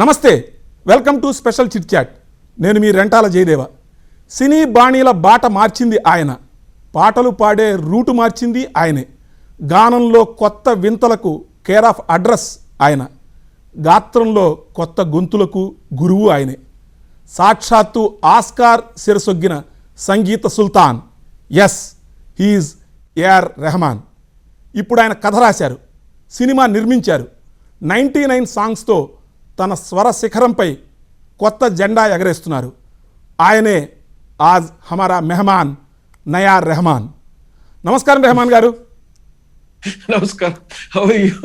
నమస్తే, welcome to special chit chat. నేను మీ రెంటాల జయదేవ. సినీ బాణీల బాట మార్చింది ఆయన, పాటలు పాడే రూటు మార్చింది ఆయనే, గానంలో కొత్త వింతలకు కేర్ ఆఫ్ అడ్రస్ ఆయన, గాత్రంలో కొత్త గొంతులకు గురువు ఆయనే, సాక్షాత్తు ఆస్కార్ శిరసొగ్గిన సంగీత సుల్తాన్. Yes, he's A R Rahman. ఇప్పుడు ఆయన కథ రాశారు, సినిమా నిర్మించారు. 99 సాంగ్స్తో తన స్వర శిఖరంపై కొత్త జెండా ఎగరేస్తున్నారు. ఆయనే ఆజ్ హమారా మెహమాన్ నయా రెహమాన్. నమస్కారం రెహమాన్ గారు. నమస్కారం. How are you?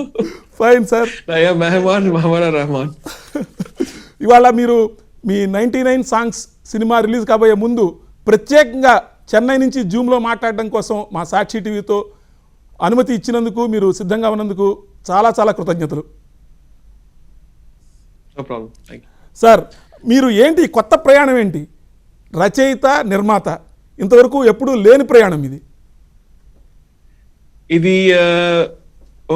Fine sir. నయా మెహమాన్ హమారా రెహమాన్. ఇవాళ మీరు మీ 99 సాంగ్స్ సినిమా రిలీజ్ కాబోయే ముందు ప్రత్యేకంగా చెన్నై నుంచి జూమ్లో మాట్లాడడం కోసం మా సాక్షి టీవీతో అనుమతి ఇచ్చినందుకు, మీరు సిద్ధంగా ఉన్నందుకు చాలా చాలా కృతజ్ఞతలు. No problem. Thank you. Sir, మీరు ఏంటి కొత్త ప్రయాణం ఏంటి? రచయిత, నిర్మాత, ఇంతవరకు ఎప్పుడూ లేని ప్రయాణం ఇది. ఇది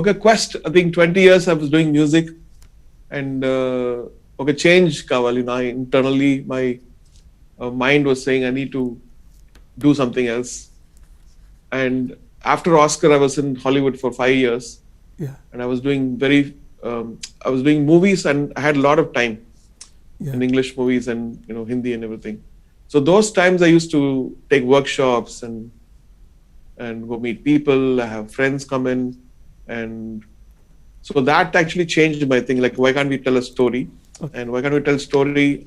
ఒక quest. I think 20 years I was doing music and ఒక చేంజ్ కావాలి. నా internally my mind was saying I need to do something else. And after Oscar I was in Hollywood for 5 years. Yeah. And I was doing I was doing movies and I had a lot of time. Yeah. In English movies and Hindi and everything. So those times I used to take workshops and go meet people. I have friends come in, and so that actually changed my thing. Like, why can't we tell a story? Okay. And why can't we tell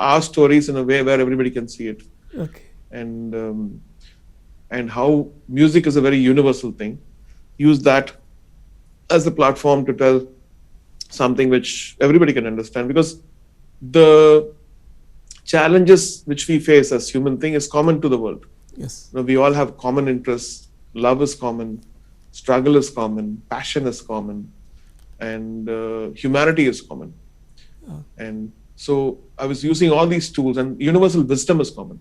our stories in a way where everybody can see it? Okay. And how music is a very universal thing. Use that as a platform to tell something which everybody can understand, because the challenges which we face as human thing is common to the world. Yes. We all have common interests. Love is common, struggle is common, passion is common, and humanity is common. And so I was using all these tools, and universal wisdom is common.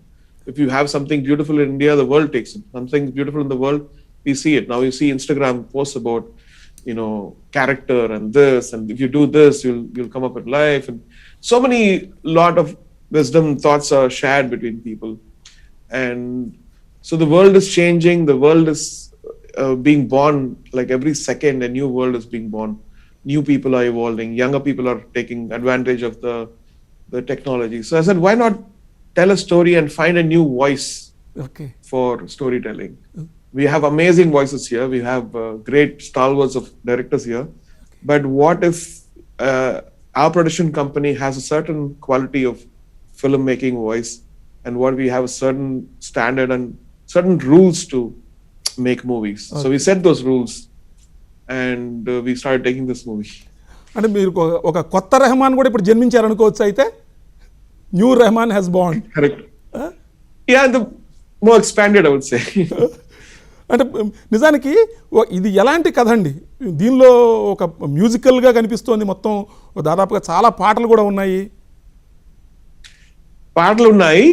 If you have something beautiful in India, the world takes it. Something beautiful in the world, we see it. Now you see Instagram posts about character and this, and if you do this, you'll come up with life, and so many lot of wisdom thoughts are shared between people. And so the world is changing. The world is being born. Like every second a new world is being born. New people are evolving. Younger people are taking advantage of the technology. So I said, why not tell a story and find a new voice. Okay. For storytelling. We have amazing voices here. We have great stalwarts of directors here. Okay. But what if our production company has a certain quality of filmmaking voice, and what we have a certain standard and certain rules to make movies. Okay. So we set those rules, and we started taking this movie. అంటే మీరు ఒక కొత్త రెహమాన్ కూడా ఇప్పుడు జన్మించారు అనుకోవచ్చు. అయితే new Rahman has born. Correct. Yeah, the more expanded, I would say. అంటే నిజానికి ఇది ఎలాంటి కథ అండి? దీనిలో ఒక మ్యూజికల్గా కనిపిస్తోంది, మొత్తం దాదాపుగా చాలా పాటలు కూడా ఉన్నాయి. పాటలు ఉన్నాయి,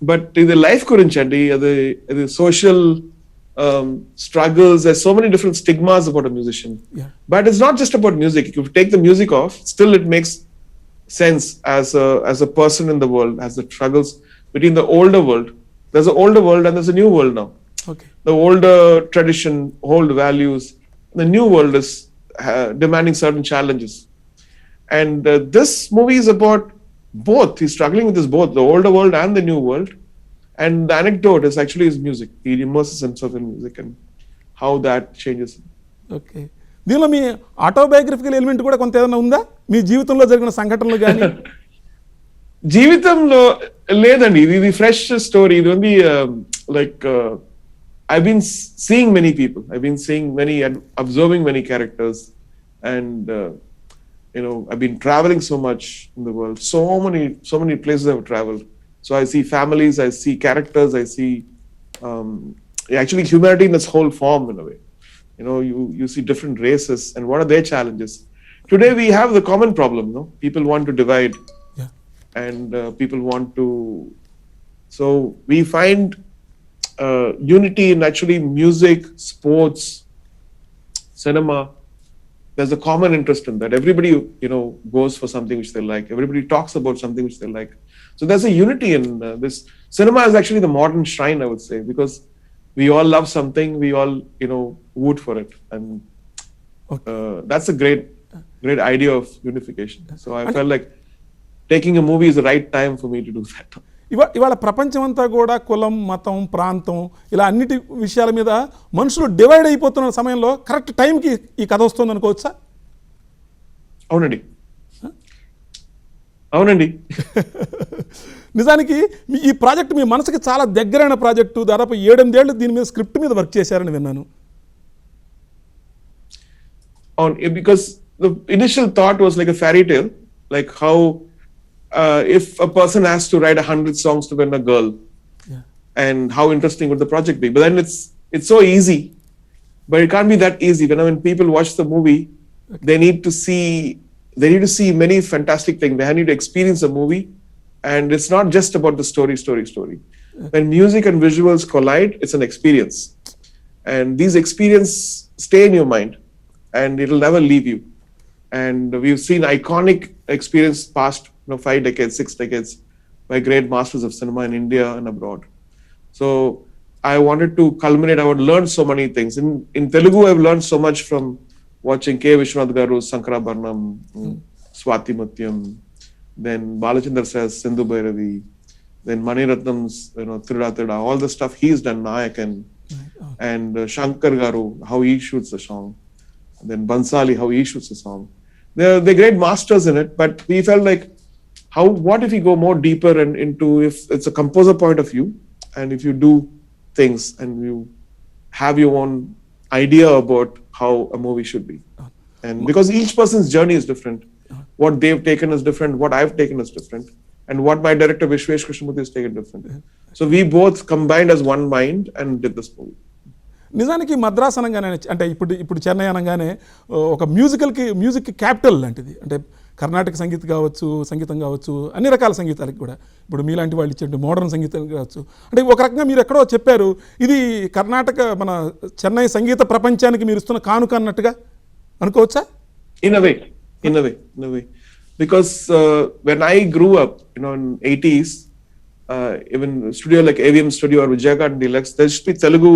బట్ ఇది లైఫ్ గురించి అండి. అది social struggles. There's so many different stigmas about a musician. Yeah. But it's not just about music. If you take the music off, still it makes sense as a person in the world, as the struggles between the older world. There's an older world and there's a new world now. Okay. The older tradition, old values. The new world is demanding certain challenges. And this movie is about both. He's struggling with this both, the older world and the new world. And the anecdote is actually his music. He immerses himself in music and how that changes him. Okay. దీనిలో మీ autobiographical element కూడా కొంత ఏదైనా ఉందా? మీ జీవితంలో జరిగిన సంఘటనలు కానీ? జీవితంలో లేదండి. ఇది ఫ్రెష్ స్టోరీ. ఇది ఉంది. Like I've been seeing many people. I've been seeing many and observing many characters, and I've been traveling so much in the world. So many places I've traveled. So I see families, I see characters, I see actually humanity in its whole form in a way. You see different races and what are their challenges. Today we have the common problem, no? People want to divide. Yeah. And people want to. So we find unity in actually music, sports, cinema, there's a common interest in that. Everybody, goes for something which they like. Everybody talks about something which they like. So there's a unity in this. Cinema is actually the modern shrine, I would say, because we all love something. We all, root for it, and that's a great idea of unification. So I felt like taking a movie is the right time for me to do that. ఇవాళ ప్రపంచం అంతా కూడా కులం, మతం, ప్రాంతం ఇలా అన్నిటి విషయాల మీద మనుషులు డివైడ్ అయిపోతున్న సమయంలో కరెక్ట్ టైంకి ఈ కథ వస్తుంది అనుకోవచ్చా? అవునండి. నిజానికి ఈ ప్రాజెక్ట్ మీ మనసుకి చాలా దగ్గరైన ప్రాజెక్టు. దాదాపు 7-8 ఏళ్ళు దీని మీద స్క్రిప్ట్ మీద వర్క్ చేశారని విన్నాను. Because the initial thought was like a fairy tale, like how if a person has to write 100 songs to win a girl, and how interesting would the project be? But then it's so easy, but it can't be that easy. When people watch the movie, they need to see many fantastic things. They need to experience the movie, and it's not just about the story. When music and visuals collide, it's an experience, and these experiences stay in your mind, and it'll never leave you. And we've seen iconic experience past 5 decades, 6 decades by great masters of cinema in India and abroad. So I wanted to culminate. I would learn so many things. In Telugu, I've learned so much from watching K. Vishwanath Garu, Sankarabharanam, Swati Mutyam, then Balachandra says Sindhu Bhairavi, then Mani Ratnam's Tirada, all the stuff he's done, Nayak and Shankar Garu, how he shoots the song. Then Bansali, how he shoots the song. They're great masters in it, but we felt like, what if you go more deeper and into, if it's a composer point of view, and if you do things and you have your own idea about how a movie should be. And because each person's journey is different, what they've taken is different, what I've taken is different, and what my director Vishwesh Krishnamurthy has taken different. So we both combined as one mind and did this movie. నిజానికి మద్రాస్ అనగానే, అంటే ఇప్పుడు చెన్నై అనగానే ఒక music capital లాంటిది. అంటే కర్ణాటక సంగీతం కావచ్చు, అన్ని రకాల సంగీతాలకు కూడా ఇప్పుడు మీలాంటి వాళ్ళు ఇచ్చే మోడర్న్ సంగీతం కావచ్చు. అంటే ఒక రకంగా మీరు ఎక్కడో చెప్పారు, ఇది కర్ణాటక మన చెన్నై సంగీత ప్రపంచానికి మీరు ఇస్తున్న కానుక అన్నట్టుగా అనుకోవచ్చా? In a way. Because when I grew up, in 80s, even studio like AVM Studio or Vijayaghat Deluxe, there used to be Telugu,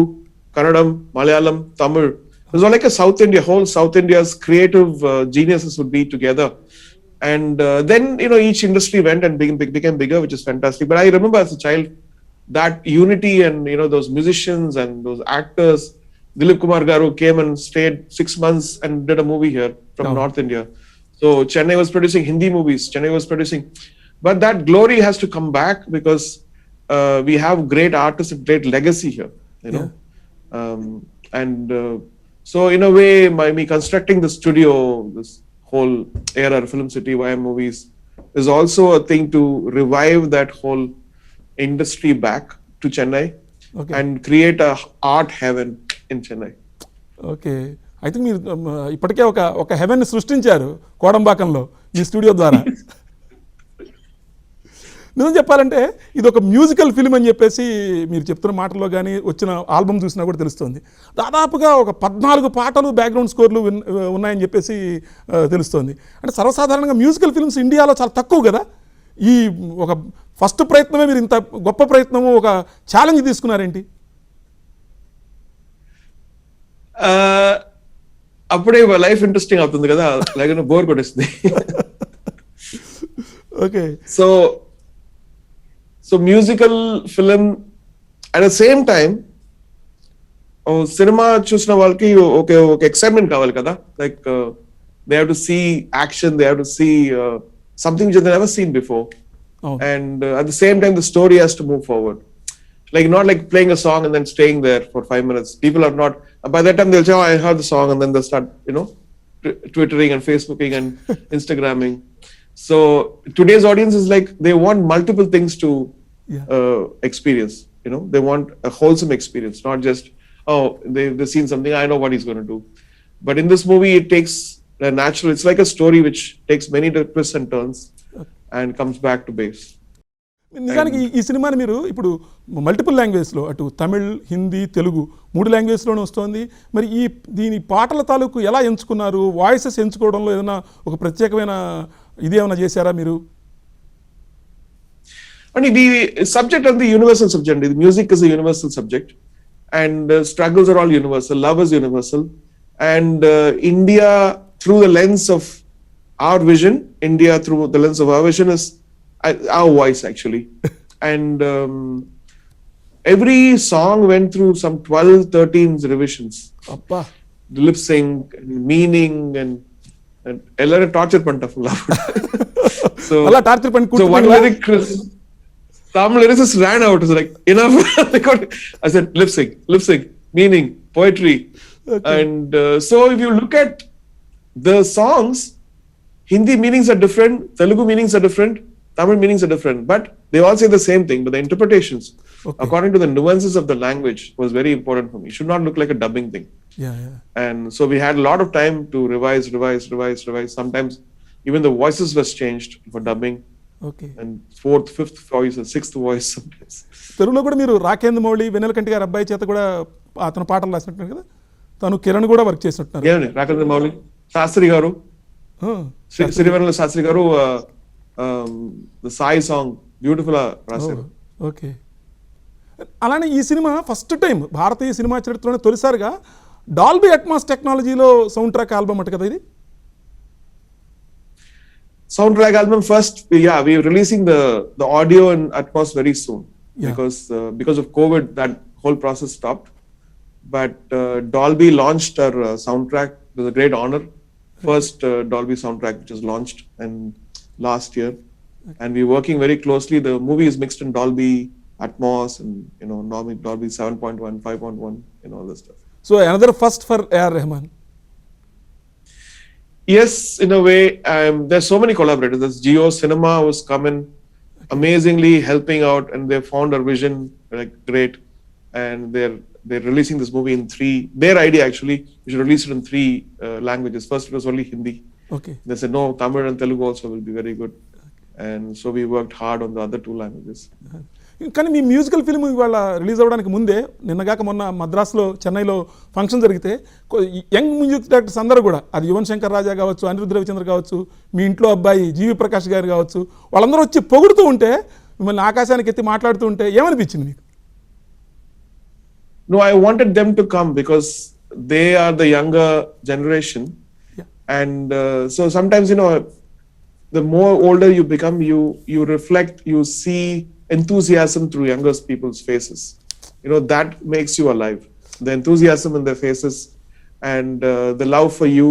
Kannadam, Malayalam, Tamil. It was all like a whole South India's creative geniuses would be together. And then, each industry went and became bigger, which is fantastic. But I remember as a child, that unity and, those musicians and those actors. Dilip Kumar Garu came and stayed 6 months and did a movie here from North India. So Chennai was producing Hindi movies. But that glory has to come back because we have great artists and great legacy here, so in a way, me constructing the studio, this whole era of Film City, YM Movies, is also a thing to revive that whole industry back to Chennai and create a art heaven in Chennai. Okay, అయితే మీరు ఇప్పటికే ఒక haven సృష్టించారు కోడంబాకంలో మీ studio ద్వారా. నిజం చెప్పాలంటే ఇది ఒక మ్యూజికల్ ఫిల్మ్ అని చెప్పేసి మీరు చెప్తున్న మాటల్లో కానీ వచ్చిన ఆల్బమ్ చూసినా కూడా తెలుస్తుంది. దాదాపుగా ఒక 14 పాటలు బ్యాక్గ్రౌండ్ స్కోర్లు ఉన్నాయని చెప్పేసి తెలుస్తుంది. అంటే సర్వసాధారణంగా మ్యూజికల్ ఫిల్మ్స్ ఇండియాలో చాలా తక్కువ కదా. ఈ ఒక ఫస్ట్ ప్రయత్నమే మీరు ఇంత గొప్ప ప్రయత్నము, ఒక ఛాలెంజ్ తీసుకున్నారేంటి? అప్పుడే లైఫ్ ఇంట్రెస్టింగ్ అవుతుంది కదా, లేకపోతే బోర్ కొట్టేస్తుంది. Okay, so musical film at the same time సినిమా చూసిన వాళ్ళకి ఒక ఎక్సైట్మెంట్ కావాలి కదా. Like they have to see action, they have to see something which they never seen before, and at the same time the story has to move forward. Like not like playing a song and then staying there for 5 minutes. People are not, by that time they'll say, I heard the song, and then they'll start, Twittering and Facebooking and Instagramming. So today's audience is like, they want multiple things to experience. They want a wholesome experience, not just, they've seen something, I know what he's going to do. But in this movie, it takes a natural, it's like a story which takes many twists and turns and comes back to base. నిజానికి ఈ సినిమాని మీరు ఇప్పుడు multiple లాంగ్వేజ్లో అటు తమిళ్, హిందీ, తెలుగు 3 లాంగ్వేజ్లోనే వస్తుంది. మరి దీని పాటల తాలూకు ఎలా ఎంచుకున్నారు? వాయిసెస్ ఎంచుకోవడంలో ఏదైనా ఒక ప్రత్యేకమైన ఇది ఏమైనా చేశారా మీరు? And the subject and the universal subject. The music is a universal subject, and struggles are all universal. Love is universal, and India through the lens of our vision. India through the lens of our vision is our voice actually, and every song went through some 12-13 revisions. Appa. The lip sync, and meaning, and எல்லாரும் torture பண்ணிட்டா. So நல்லா torture பண்ணி so one lyric Tamil lyricists ran out. It's like enough. I said lip sync, meaning, poetry. Okay. And so if you look at the songs, Hindi meanings are different, Telugu meanings are different, Tamil meanings are different, but they all say the same thing, but the interpretations according to the nuances of the language was very important for me. It should not look like a dubbing thing. Yeah. And so we had a lot of time to revise. Sometimes even the voices was changed for dubbing. Okay. And 4th, 5th voice and 6th voice sometimes. తెలుగులో కూడా మీరు రాకేంద్ర మౌళి, వెన్నెలకంటి గారి అబ్బాయి చేత కూడా అతను పాటలు రాసినట్టు కదా, తను కిరణ్ కూడా వర్క్ చేసినట్టున్నారు. ఏమండి రాకేంద్ర మౌళి, శాస్త్రి గారు, సిరివెన్నెల శాస్త్రి గారు the సాయి సాంగ్ బ్యూటిఫుల్ రాశారు. ఓకే. అలానే ఈ సినిమా ఫస్ట్ టైం భారతీయ సినిమా చరిత్రలోనే తొలిసారిగా డాల్బీ అట్మాస్ టెక్నాలజీలో సౌండ్ ట్రాక్ ఆల్బమ్ అట కదా ఇది? Soundtrack album first, we're releasing the audio and Atmos very soon. Because of COVID that whole process stopped, but Dolby launched our soundtrack. It was a great honor, first Dolby soundtrack which was launched and last year. And we're working very closely. The movie is mixed in Dolby Atmos and normally Dolby 7.1, 5.1 and all this stuff. So another first for A.R. Rahman. Yes, in a way. There's so many collaborators. There's Geo Cinema was coming, amazingly helping out, and they found our vision like great, and they're releasing this movie in 3. Their idea actually, we should release it in 3 languages. First it was only Hindi. Okay. They said no, Tamil and Telugu also will be very good, and so we worked hard on the other 2 languages. కానీ మీ musical film ఇవాళ release అవ్వడానికి ముందే నిన్నగాక మొన్న మద్రాసులో, చెన్నైలో function జరిగితే young music directors అందరూ కూడా, అది యువన్ శంకర్ రాజా కావచ్చు, అనిరుద్ధ్ రవిచంద్ర కావచ్చు, మీ ఇంట్లో అబ్బాయి జీవి ప్రకాష్ గారు కావచ్చు, వాళ్ళందరూ వచ్చి పొగుడుతూ ఉంటే, మిమ్మల్ని ఆకాశానికి ఎత్తి మాట్లాడుతూ ఉంటే ఏమనిపించింది మీకు? No, I wanted them to come because they are the younger generation. Yeah. And so sometimes the more older you become, you reflect, you see enthusiasm through younger people's faces. That makes you alive. The enthusiasm in their faces and the love for you,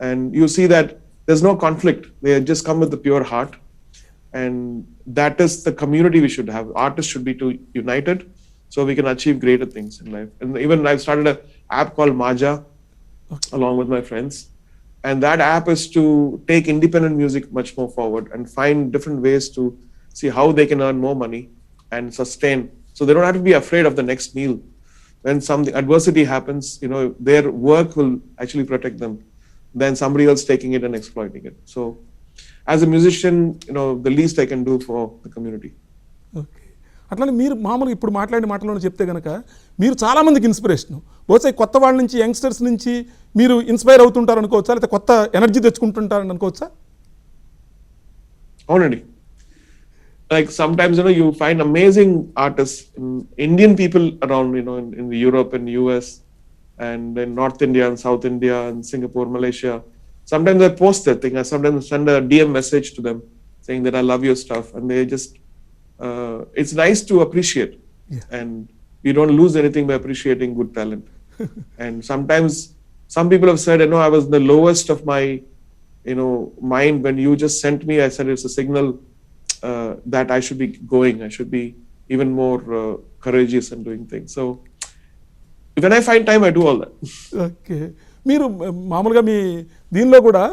and you see that there's no conflict. They just come with the pure heart, and that is the community we should have. Artists should be united so we can achieve greater things in life. And even I've started an app called Maja along with my friends, and that app is to take independent music much more forward and find different ways to see how they can earn more money and sustain, so they don't have to be afraid of the next meal. When something adversity happens, their work will actually protect them than somebody else taking it and exploiting it. So as a musician, the least I can do for the community. Okay. అట్లానే మీరు మామూలుగా ఇప్పుడు మాట్లాడిన మాటలను చెప్తే కనుక మీరు చాలామందికి ఇన్స్పిరేషన్. బహుశా కొత్త వాళ్ళ నుంచి, యంగ్స్టర్స్ నుంచి మీరు ఇన్స్పైర్ అవుతుంటారు అనుకోవచ్చా, లేకపోతే కొత్త ఎనర్జీ తెచ్చుకుంటుంటారని అనుకోవచ్చా? అవునండి. Like sometimes you find amazing artists, Indian people around in the Europe and US and in North India and South India and Singapore, Malaysia. Sometimes I post that thing. I sometimes send a DM message to them saying that I love your stuff, and they just it's nice to appreciate. Yeah. And you don't lose anything by appreciating good talent. And sometimes some people have said, I was the lowest of my mind when you just sent me. I said it's a signal that I should be going. I should be even more courageous and doing things. So when I find time, I do all that. Okay. మీరు మామూలుగా మీ దీనిలో కూడా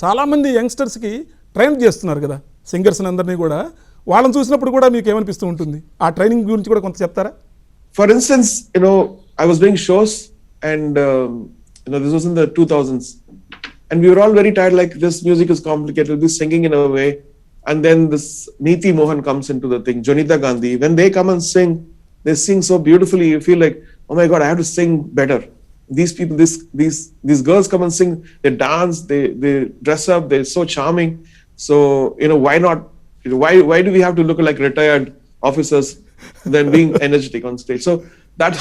చాలామంది యంగ్స్టర్స్కి train చేస్తున్నారు కదా, సింగర్స్ని అందరినీ కూడా. వాళ్ళని చూసినప్పుడు కూడా మీకు ఏమనిపిస్తూ ఉంటుంది? ఆ ట్రైనింగ్ గురించి కూడా కొంత చెప్తారా? For instance, I was doing shows, and this was in the 2000s, and we were all very tired. Like, this music is complicated. We'll be singing in a way. and then this Neeti Mohan comes into the thing, Jonita Gandhi. When they come and sing, they sing so beautifully. You feel like, oh my God, I have to sing better. These people, these girls come and sing. They dance. They dress up. They're so charming. So why not? Why do we have to look like retired officers than being energetic on stage? So that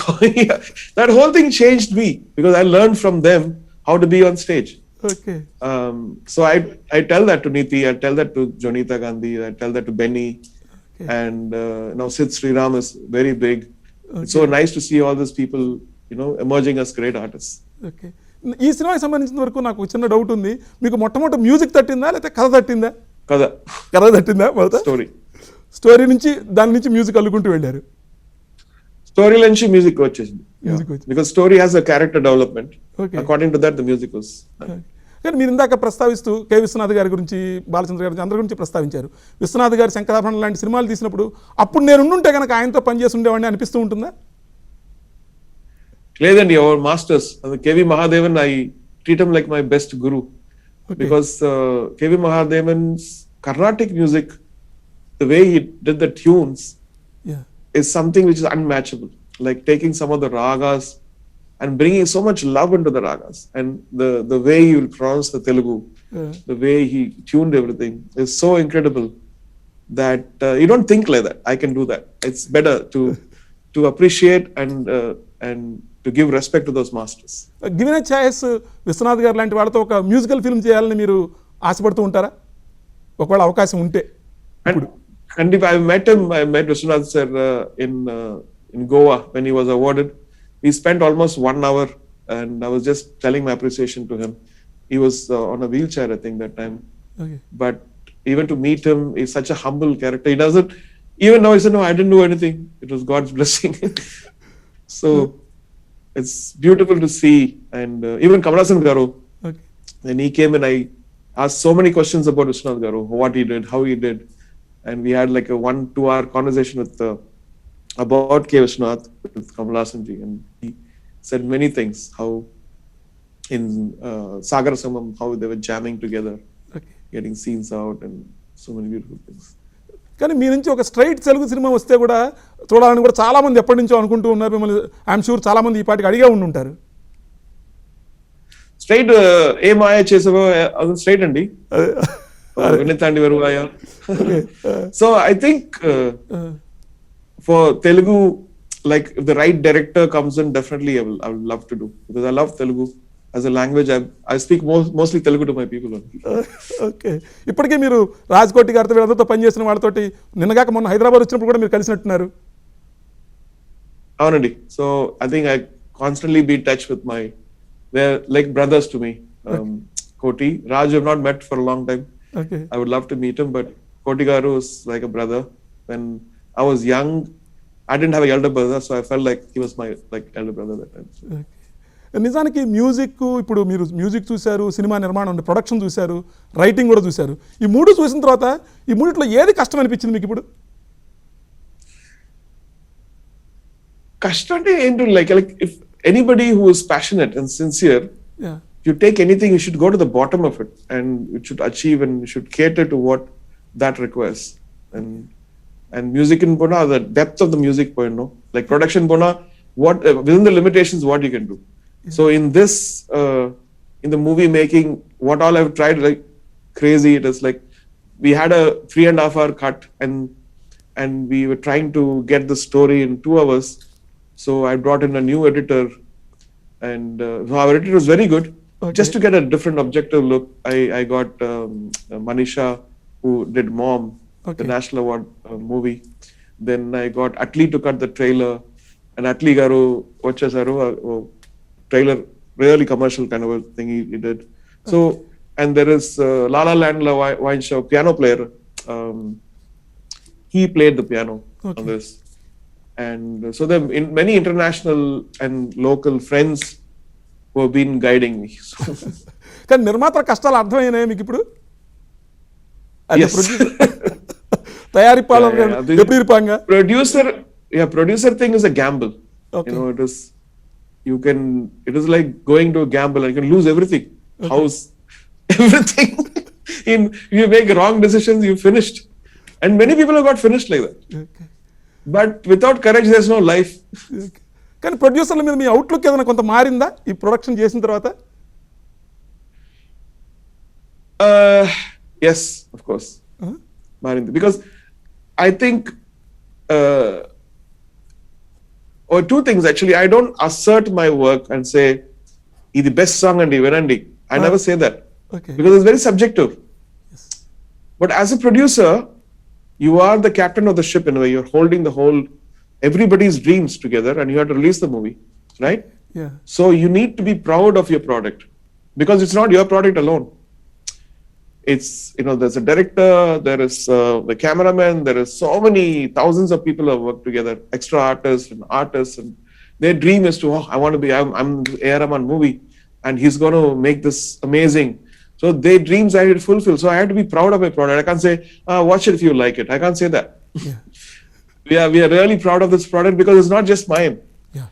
that whole thing changed me because I learned from them how to be on stage. Okay. So I tell that to Neeti, I tell that to Jonita Gandhi, I tell that to Benny, and now Sid Sriram is very big. It's so nice to see all these people, emerging as great artists. Okay. ఈ సినిమాకి సంబంధించిన వరకు నాకు చిన్న doubt ఉంది. మీకు మొట్టమొదటి music తట్టిందా లేకపోతే కథ తట్టిందా? Kada కథ తట్టిందా మొదట? story. స్టోరీ నుంచి దాని నుంచి మ్యూజిక్ అల్లుకుంటూ వెళ్ళారు. Story lunch music వచ్చేసింది. Music వచ్చింది. Because story has a character development. Okay. According to that, the music was. కానీ మీరు ఇందాక ప్రస్తావిస్తూ కె విశ్వనాథ్ గారి గురించి, బాలచంద్ర గారి గురించి, అందరి గురించి ప్రస్తావించారు. విశ్వనాథ్ గారు శంకరాభరణం లాంటి సినిమాలు తీసినప్పుడు అప్పుడు నేను ఉండుంటే కనుక ఆయనతో పనిచేసి ఉండేవాడిని అనిపిస్తూ ఉంటుందా? లేదండి, our masters, K.V. Mahadevan, I treat him like my best guru. Okay. Because K.V. Mahadevan's Carnatic music, the way he did the tunes, Yeah. is something which is unmatchable. Like taking some of the ragas and bringing so much love into the ragas, and the way he will pronounce the Telugu, the way he tuned everything is so incredible that you don't think like that. I can do that. It's better to appreciate and to give respect to those masters. Given a choice Vishwanath గారు లాంటి వాళ్ళతో ఒక musical film చేయాలని మీరు ఆశపడుతూ ఉంటారా, ఒకవేళ అవకాశం ఉంటే? And if I met him, I met Vishwanath sir in Goa when he was awarded. We spent almost 1 hour, and I was just telling my appreciation to him. He was on a wheelchair, I think, that time. Okay. But even to meet him, he's such a humble character. He doesn't, even now he said, no, I didn't do anything. It was God's blessing. So it's beautiful to see. And even Kamalasan Garu, Okay. when he came in, I asked so many questions about Vishwanath Garu, what he did, how he did. And we had like a 1-2 hour conversation about K. Vishwanath with Kamalasan ji. And he said many things, how in Sagar Samam, how they were jamming together, Okay. getting scenes out, and so many beautiful things. కానీ మీ నుంచి ఒక straight Telugu cinema వస్తే కూడా చూడాలని కూడా చాలా మంది ఎప్పటి నుంచో అనుకుంటూ ఉన్నారు. మిమ్మల్ని ఐఎమ్ షూర్ చాలా మంది ఈ పాటికి అడిగే ఉండి ఉంటారు. Straight, ఏ మాయ చేసావో అది స్ట్రైట్ అండి. వినితాండి వరువాయ. So I think for Telugu, like if the right director comes in, definitely I would love to do, because I love Telugu as a language. I speak mostly Telugu to my people only. Okay. ఇప్పటికే మీరు రాజ్కోటి గారితో వీళ్ళందరితో పనిచేసిన వాళ్ళతోటి నిన్నగాక మొన్న హైదరాబాద్ వచ్చినప్పుడు కూడా మీరు కలిసినట్టున్నారు. అవునండి. So I think I constantly be in touch with they're like brothers to me. Koti, Raj I've not met for a long time. Okay. I would love to meet him, but Koti Garu is like a brother. When I was young, I didn't have an elder brother, so I felt like he was my elder brother that time. So. నిజానికి music, ఇప్పుడు మీరు music చూశారు, cinema నిర్మాణం, production చూశారు, writing కూడా చూశారు. ఈ మూడు చూసిన తర్వాత ఈ మూడిట్లో ఏది కష్టం అనిపించింది మీకు ఇప్పుడు? కష్టం అంటే ఏంటో like if anybody who is passionate and sincere, Yeah. if you take anything, you should go to the bottom of it, and you should achieve, and you should cater to what that requires. And music in Pune, the depth of the music point, no? Like production Pune, what within the limitations, what you can do. Yeah. So in this, in the movie making, what all I've tried, like crazy, it is like we had a 3.5 hour cut, and we were trying to get the story in 2 hours. So I brought in a new editor, and so our editor was very good. Okay. Just to get a different objective look, I got Manisha, who did Mom, Okay. the National Award movie. Then I got Atli to cut the trailer, and Atli Garu Vachasaru, trailer, really commercial kind of a thing he did. So, and there is La La Land Wine Show piano player. He played the piano on this. And so there are many international and local friends who have been guiding me. కానీ నిర్మాత కష్టాలు అర్థమైనాయి మీకు ఇప్పుడు? Yes. తయారీపాలన ఎప్పుడు ఇరుపాంగా? Producer thing is a gamble. Okay. It is like going to a gamble, and you can lose everything. House, everything. If you make wrong decisions, you finished. And many people have got finished like that. Okay But without courage, there's no life. Okay కానీ ప్రొడ్యూసర్ల మీద మీ outlook ఏదైనా కొంత మారిందా ఈ production చేసిన తర్వాత? Yes, of course. Marindi. Because I think, or two things actually. I don't assert my work and say, "This the best song and Venandi." I never say that okay because it's very subjective. But as a producer, you are the captain of the ship in a way. You're holding the whole, everybody's dreams together, and you have to release the movie, right? Yeah So you need to be proud of your product because it's not your product alone. It's, there's a director, there is the cameraman, there is so many thousands of people who have worked together, extra artists, and their dream is to, I want to be, I'm the A.R. Rahman movie, and he's going to make this amazing. So their dreams I had to fulfill. So I have to be proud of my product. I can't say, watch it if you like it. I can't say that. Yeah We are really proud of this product because it's not just mine. Yeah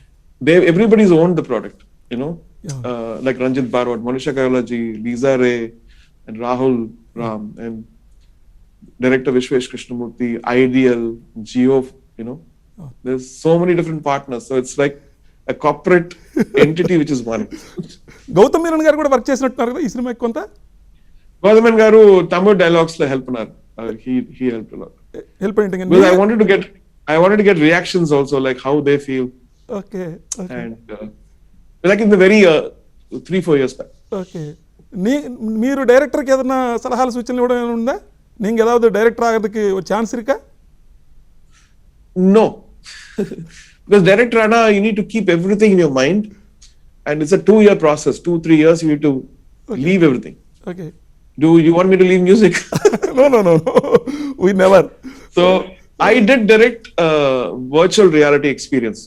Everybody's owned the product, Yeah. like Ranjit Barwat, Monisha Kayolaji, Lisa Ray, and Rahul Ram, and director Vishwesh Krishnamurthy, Ideal, Geo, Oh. there's so many different partners. So it's like a corporate entity which is one. Gautham Menon గారు కూడా work చేసినట్టున్నారు కదా ఈ సినిమాకి కొంత? Gaudaman Garu, Tamil dialogues la help unar. He helped a lot. Help ఏంటి? Because I wanted to get reactions also, like how they feel. Okay okay And like in the very 3-4 years back. ஓకే మీరు డైరెక్టర్కి ఏదైనా సలహాలు సూచనలు ఇవ్వడం ఏమైనా ఉందా? நீங்கள் ஏதாவது டைரக்டர் ஆகிறதுக்கு ஒரு சான்ஸ் இருக்கா? No. Because director Anna, you need to keep everything in your mind. And it's a 2-year process. 2-3 years you need to leave everything. Okay Do you want me to leave music? No we never. So I did direct virtual reality experience,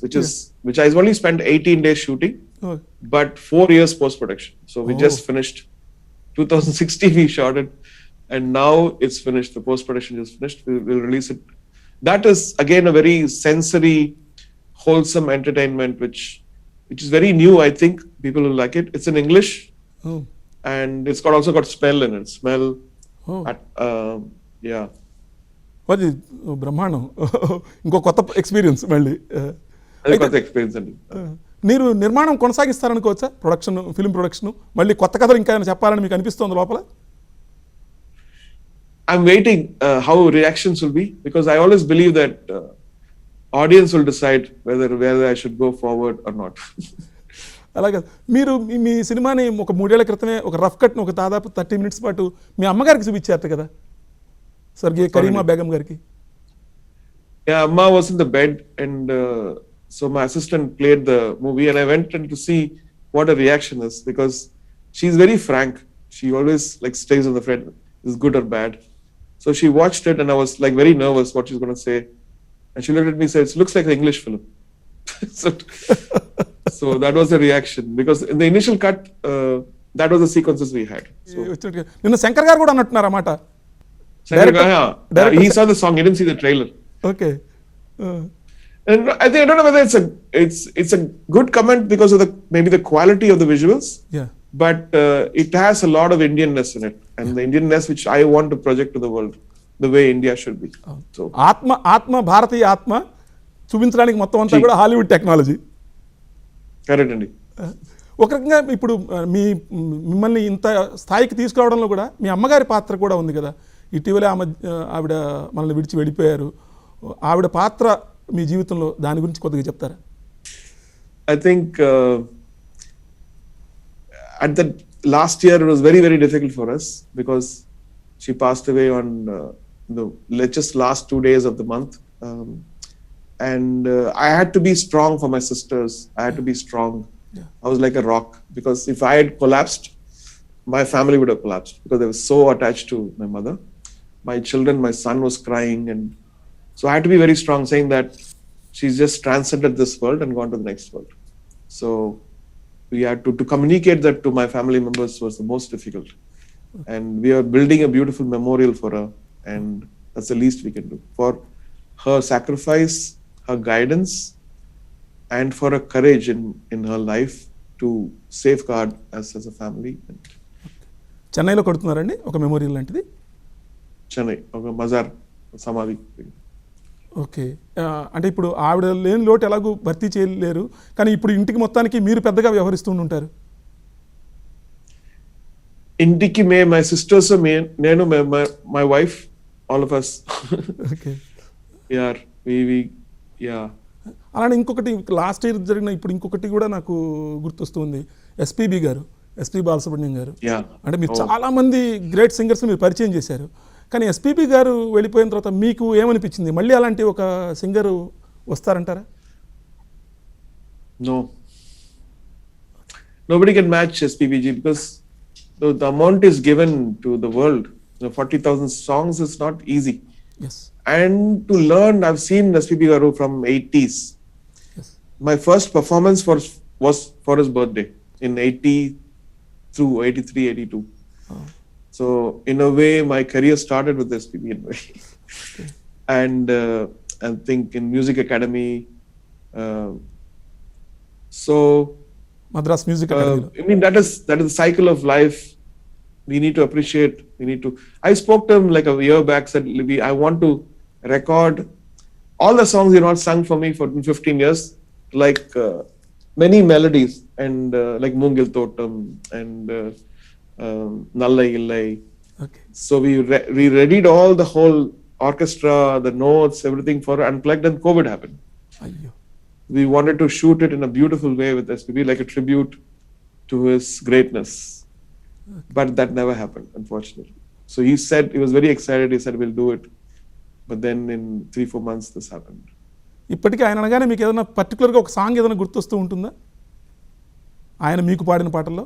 which I only spent 18 days shooting, Oh, but 4 years post-production. So we just finished 2016 we shot it, and now it's finished. The post-production is finished. We'll release it. That is again a very sensory, wholesome entertainment, which is very new. I think people will like it. It's in English, oh, and it's also got smell in it. Smell, oh. yeah. అది బ్రహ్మాండం. ఇంకో కొత్త experience మళ్ళీ. అది కొత్త experience అండి. మీరు నిర్మాణం కొనసాగిస్తారనుకోవచ్చా? ప్రొడక్షన్, ఫిల్మ్ ప్రొడక్షన్ మళ్ళీ కొత్త కథలు ఇంకా ఏమైనా చెప్పాలని మీకు అనిపిస్తుంది లోపల? I'm waiting how reactions will be, because I always believe that audience will decide whether I should go forward or not. అలాగే మీరు మీ సినిమాని ఒక 3 ఏళ్ల క్రితమే ఒక రఫ్ కట్ని ఒక దాదాపు 30 minutes పాటు మీ అమ్మగారికి చూపించారు కదా, స్వర్గీయ కరీమా బేగం గారికి. Yeah, Amma was in the bed, and so my assistant played the movie, and I went in to see what her reaction is, because she's very frank. She always like stays on the front, is good or bad. So she watched it, and I was like very nervous what she's going to say, and she looked at me and said, "It looks like an English film." So that was the reaction, because in the initial cut, that was the sequences we had. So నిన్న శంకర్ గారు కూడా అన్నట్టున్నారు అన్నమాట. he saw the song, he didn't see the trailer. Okay. And I don't know whether it's a good comment because of maybe the quality of the visuals, yeah but it has a lot of Indianness in it, and the Indianness which I want to project to the world, the way India should be. So ఆత్మ భారతీయ ఆత్మ చూపించడానికి మొత్తం అంతా కూడా Hollywood technology. correct అండి. ఒక రకంగా ఇప్పుడు మిమ్మల్ని ఇంత స్థాయికి తీసుకురావడంలో కూడా మీ అమ్మగారి పాత్ర కూడా ఉంది కదా. ఇటీవలే ఆవిడ మనల్ని విడిచి వెళ్ళిపోయారు. ఆవిడ పాత్ర మీ జీవితంలో దాని గురించి కొద్దిగా చెప్తారా? I think at the last year it was very, very difficult for us, because she passed away on the just last 2 days of the month, and I had to be strong for my sisters. I had to be strong. Yeah. I was like a rock, because if I had collapsed, my family would have collapsed, because they were so attached to my mother. My children, my son was crying, and so I had to be very strong, saying that she's just transcended this world and gone to the next world. So we had to communicate that to my family members was the most difficult. And we are building a beautiful memorial for her, and that's the least we can do. For her sacrifice, her guidance, and for her courage in her life to safeguard us as a family. చెన్నైలో కడుతున్నారండి ఒక memorial లాంటిది? చెన్నై ఒక మజార్ సమాధి. Okay. అంటే ఇప్పుడు ఆవిడ లేని లోటు ఎలాగూ భర్తీ చేయలేరు, కానీ ఇప్పుడు ఇంటికి మొత్తానికి మీరు పెద్దగా వ్యవహరిస్తూ ఉంటారు. ఇంటికి మై సిస్టర్స్, నేను, my wife, all of us. Okay. యార్ యా. అలానే ఇంకొకటి లాస్ట్ ఇయర్ జరిగిన ఇప్పుడు ఇంకొకటి కూడా నాకు గుర్తొస్తుంది. ఎస్పీబీ గారు, ఎస్పీ బాలసుబ్రహ్మణ్యం గారు. అంటే మీరు చాలా మంది గ్రేట్ సింగర్స్ మీరు పరిచయం చేశారు, కానీ ఎస్పీబీ గారు వెళ్ళిపోయిన తర్వాత మీకు ఏమనిపించింది? మళ్ళీ అలాంటి ఒక singer వస్తారంటారా? No. Nobody can match SPBG because the amount is given to the world. 40,000 songs is not easy. Yes. And to learn, I've seen SPB Garu from 80s. Yes. My first performance was for his birthday in 80 through 83, 82. Oh. So in a way, my career started with SPB in a way. Okay. And I think in Music Academy, so Madras music అకాడమీలో. I mean that is the cycle of life. We need to appreciate. I spoke to him like a year back. Said I want to record all the songs you've not sung for me for 15 years, like many melodies and like Mungil Totam and Nallai Illai. Okay. So we readied all the whole orchestra, the notes, everything for Unplugged, and COVID happened. అయ్యో. We wanted to shoot it in a beautiful way with SPB, like a tribute to his greatness. But that never happened, unfortunately. So he said, he was very excited. He said, we'll do it. But then in 3-4 months, this happened. ఇప్పటికీ ఆయన అనగానే మీకు ఏదైనా పర్టికులర్గా ఒక song ఏదైనా గుర్తొస్తూ ఉంటుందా ఆయన మీకు పాడిన పాటల్లో?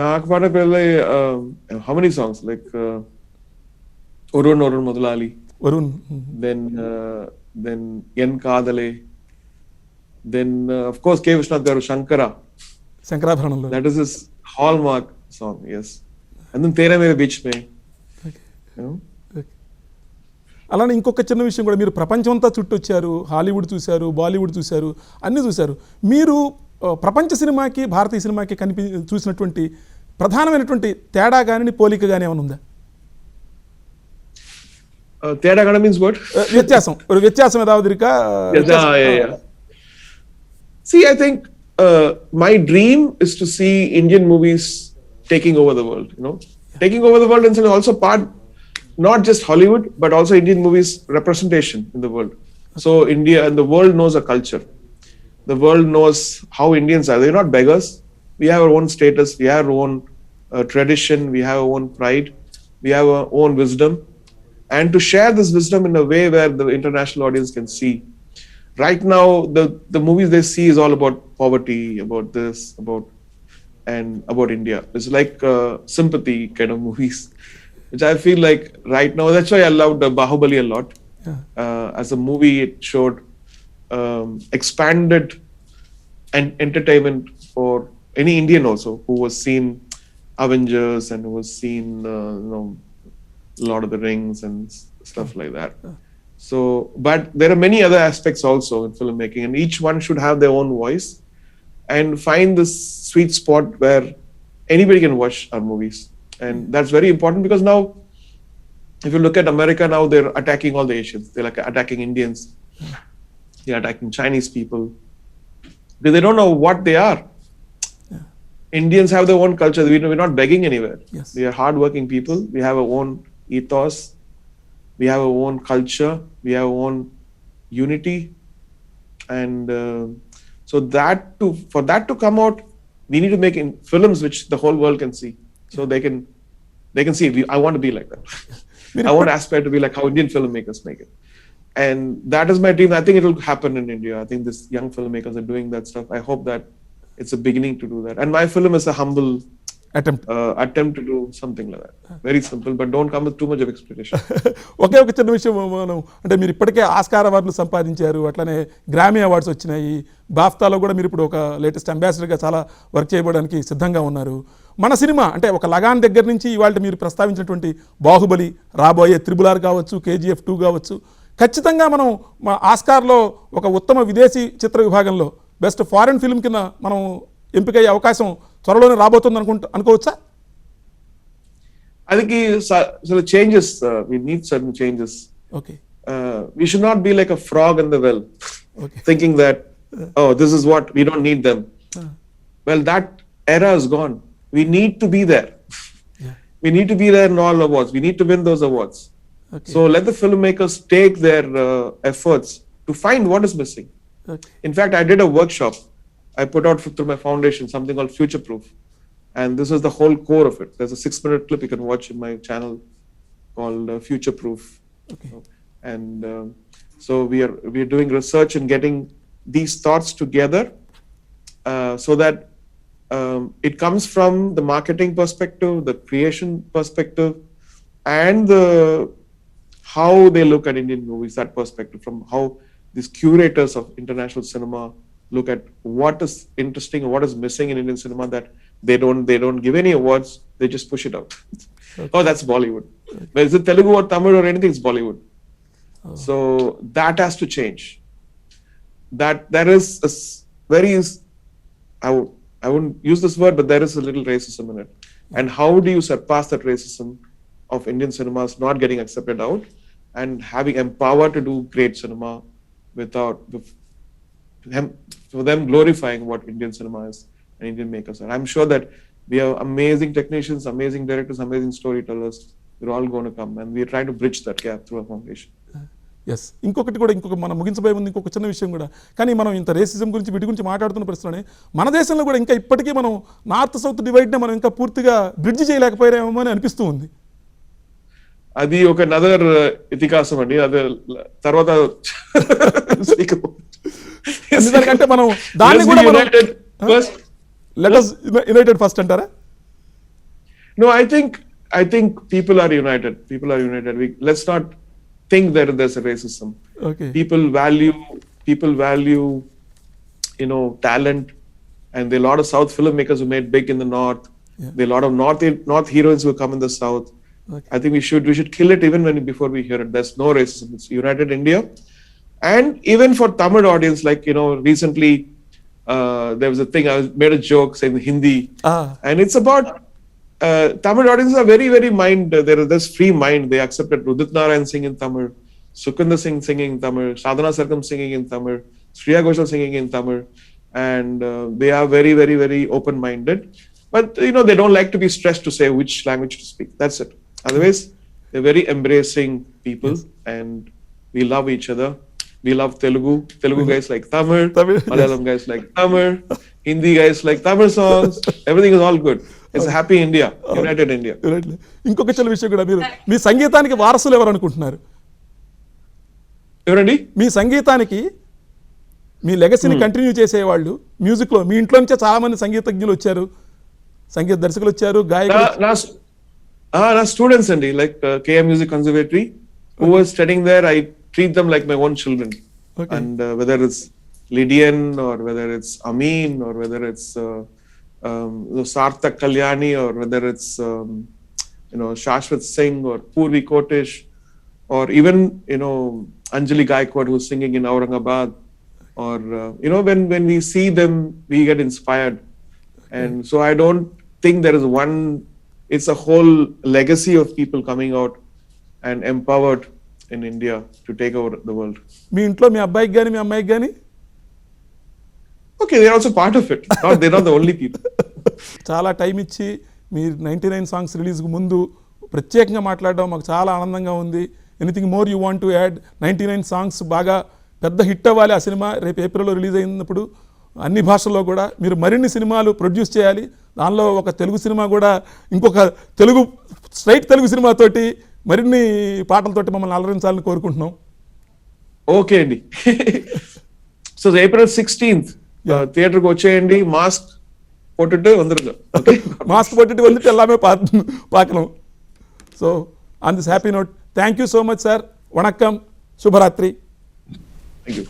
నాకు పాట పిల్లలు how many songs? Like Orun Modulali. Varun. Then Yen Kadale. Then of course K. Vishnath Garu, Shankara. శంకరాభరణంలో. That is his hallmark song, yes. And then Tera Mere Beech Mein. Okay. You know? Okay. అలానే ఇంకొక చిన్న విషయం కూడా, మీరు ప్రపంచం అంతా చుట్టొచ్చారు, Hollywood చూశారు, బాలీవుడ్ చూశారు, అన్నీ చూశారు. మీరు ప్రపంచ సినిమాకి భారతీయ సినిమాకి చూసినటువంటి ప్రధానమైనటువంటి తేడా కానీ పోలిక కానీ ఏమైనా ఉందా? Tera Gana means what? వ్యత్యాసం ఏదావదిరిక? Yeah. See, I think my dream is to see Indian movies taking over the world, taking over the world, and also part, not just Hollywood, but also Indian movies representation in the world. So India and the world knows a culture. The world knows how Indians are. They're not beggars. We have our own status. We have our own tradition. We have our own pride. We have our own wisdom. And to share this wisdom in a way where the international audience can see. Right now, the movies they see is all about poverty, about this, about India. It's like sympathy kind of movies, which I feel like right now. That's why I loved Bahubali a lot. Yeah. As a movie, it showed expanded and entertainment for any Indian also who was seen Avengers and who was seen Lord of the Rings and stuff like that. So, but there are many other aspects also in filmmaking, and each one should have their own voice and find this sweet spot where anybody can watch our movies. And that's very important because now, if you look at America now, they're attacking all the Asians. They're like attacking Indians. They're attacking Chinese people. Because they don't know what they are. Yeah. Indians have their own culture. We're not begging anywhere. Yes. We are hardworking people. We have our own ethos. We have our own culture. We have our own unity. And so for that to come out, we need to make films which the whole world can see. So they can see, I want to be like that. I want to aspire to be like how Indian filmmakers make it. And that is my dream. I think it will happen in India. I think these young filmmakers are doing that stuff. I hope that it's a beginning to do that. And my film is a humble attempt to do something like that. Very simple, but don't come with too much of expectation. ఒకే ఒక చిన్న విషయం, మనం అంటే మీరు ఇప్పటికే Oscar అవార్డులు సంపాదించారు, అట్లనే గ్రామీ అవార్డ్స్ వచ్చినాయి, బాఫ్తాలో కూడా మీరు ఇప్పుడు ఒక లేటెస్ట్ అంబాసిడర్గా చాలా వర్క్ చేయడానికి సిద్ధంగా ఉన్నారు. మన సినిమా అంటే ఒక లగాన్ దగ్గర నుంచి ఇవాళ మీరు ప్రస్తావించినటువంటి బాహుబలి, రాబోయే RRR కావచ్చు, KGF 2 కావచ్చు, ఖచ్చితంగా మనం ఆస్కార్లో ఒక ఉత్తమ విదేశీ చిత్ర విభాగంలో బెస్ట్ ఫారెన్ ఫిల్మ్ కింద మనం ఎంపికయ్యే అవకాశం త్వరలోనే రాబోతుంది అనుకోవచ్చా? I think so the changes, we need certain changes. Okay We should not be like a frog in the well, okay thinking that, oh, this is what, we don't need them. Well, that era is gone. We need to be there. We need to be there in all awards. We need to win those awards. Okay So let the filmmakers take their efforts to find what is missing. Okay In fact, I did a workshop I put out through my foundation, something called Future Proof. And this is the whole core of it. There's a 6-minute clip you can watch in my channel called Future Proof. Okay And so we are doing research and getting these thoughts together so that it comes from the marketing perspective, the creation perspective, and how they look at Indian movies, that perspective, from how these curators of international cinema look at what is interesting and what is missing in Indian cinema that they don't give any awards, they just push it out. Oh, that's Bollywood. But is it Telugu or Tamil or anything, it's Bollywood. So that has to change. That there is a very, I wouldn't use this word, but there is a little racism in it. And how do you surpass that racism of Indian cinemas not getting accepted out and having empower to do great cinema without for them glorifying what Indian cinema is and Indian makers are. I'm sure that we have amazing technicians, amazing directors, amazing storytellers. They're all going to come, and we're trying to bridge that gap through our foundation. Yes ఇంకొక మనం ముగించబోయే ముందు ఇంకొక చిన్న విషయం కూడా, కానీ మనం ఇంత రేసిజం గురించి వీటి గురించి మాట్లాడుతున్న పరిస్థితుల్లోనే మన దేశంలో కూడా ఇంకా ఇప్పటికీ మనం నార్త్ సౌత్ డివైడ్నే మనం ఇంకా పూర్తిగా బ్రిడ్జ్ చేయలేకపోయామో అని అనిపిస్తూ ఉంది. అది ఒక నదర్ ఇతిహాసం అండి, అది తర్వాత ఎందుకంటే మనం దాన్ని కూడా లెట్ us యునైటెడ్ ఫస్ట్ అంటారా? No, I think people are united. Let's not think that there's a racism. Okay People value talent, and there are a lot of South filmmakers who made big in the North. Yeah. There are a lot of North heroines who come in the South. Okay. I think we should kill it even before we hear it. There's no racism. It's united India. And even for Tamil audience, like, recently there was a thing, I made a joke saying Hindi, and it's about Tamil audiences are very, very there's free mind. They accepted Udit Narayan singing in Tamil, Sukhinder Singh singing in Tamil, Sadhana Sarkam singing in Tamil, Shreya Ghoshal singing in Tamil, and they are very, very, very open-minded. But they don't like to be stressed to say which language to speak. That's it. Otherwise, they're very embracing people, and we love each other. We love Telugu guys like Tamil, Malayalam guys like Tamil, Hindi guys like Tamil songs. Everything is all good. It's a happy India, united India. ఇంకొక చిన్న విషయం కూడా, మీరు మీ సంగీతానికి వారసులు ఎవరు అనుకుంటున్నారు? ఎవరండి? మీ సంగీతానికి మీ లెగసీని కంటిన్యూ చేసేవాళ్ళు మ్యూజిక్లో మీ ఇంట్లో నుంచే చాలా మంది సంగీతజ్ఞులు వచ్చారు, సంగీత దర్శకులు వచ్చారు, గాయకులు. నా స్టూడెంట్స్ అండి, like KM Music Conservatory, who was studying there. I treat them like my own children. Okay. And whether it's Lydian or whether it's Amin or whether it's Sarthak Kalyani or whether it's Shashwat Singh or Purvi Kotish or even Anjali Gaikwad, who's singing in Aurangabad, or when we see them we get inspired. And so I don't think there is one, it's a whole legacy of people coming out and empowered in India to take over the world. మీ ఇంట్లో మీ అబ్బాయికి కానీ మీ అమ్మాయికి కానీ Okay, they're also part of it. They're not the only people. చాలా time ఇచ్చి మీరు 99 songs రిలీజ్కి ముందు ప్రత్యేకంగా మాట్లాడడం మాకు చాలా ఆనందంగా ఉంది. Anything more you want to add? 99 songs బాగా పెద్ద హిట్ అవ్వాలి. ఆ సినిమా రేపు ఏప్రిల్లో రిలీజ్ అయినప్పుడు అన్ని భాషల్లో కూడా మీరు మరిన్ని సినిమాలు ప్రొడ్యూస్ చేయాలి. దానిలో ఒక తెలుగు సినిమా కూడా, ఇంకొక స్ట్రైట్ తెలుగు సినిమాతోటి మరిన్ని పాటలతోటి మమ్మల్ని అలరించాలని కోరుకుంటున్నాం. ఓకే అండి. సో April 16th థియేటర్కి వచ్చేయండి. మాస్క్ போட்டுட்டு வந்துருங்க. ஓகே, மாஸ்க் போட்டுட்டு வந்துட்டு எல்லாமே பார்க்கணும். So on this happy note, thank you so much sir. வணக்கம், சுபராத்திரி. Thank you.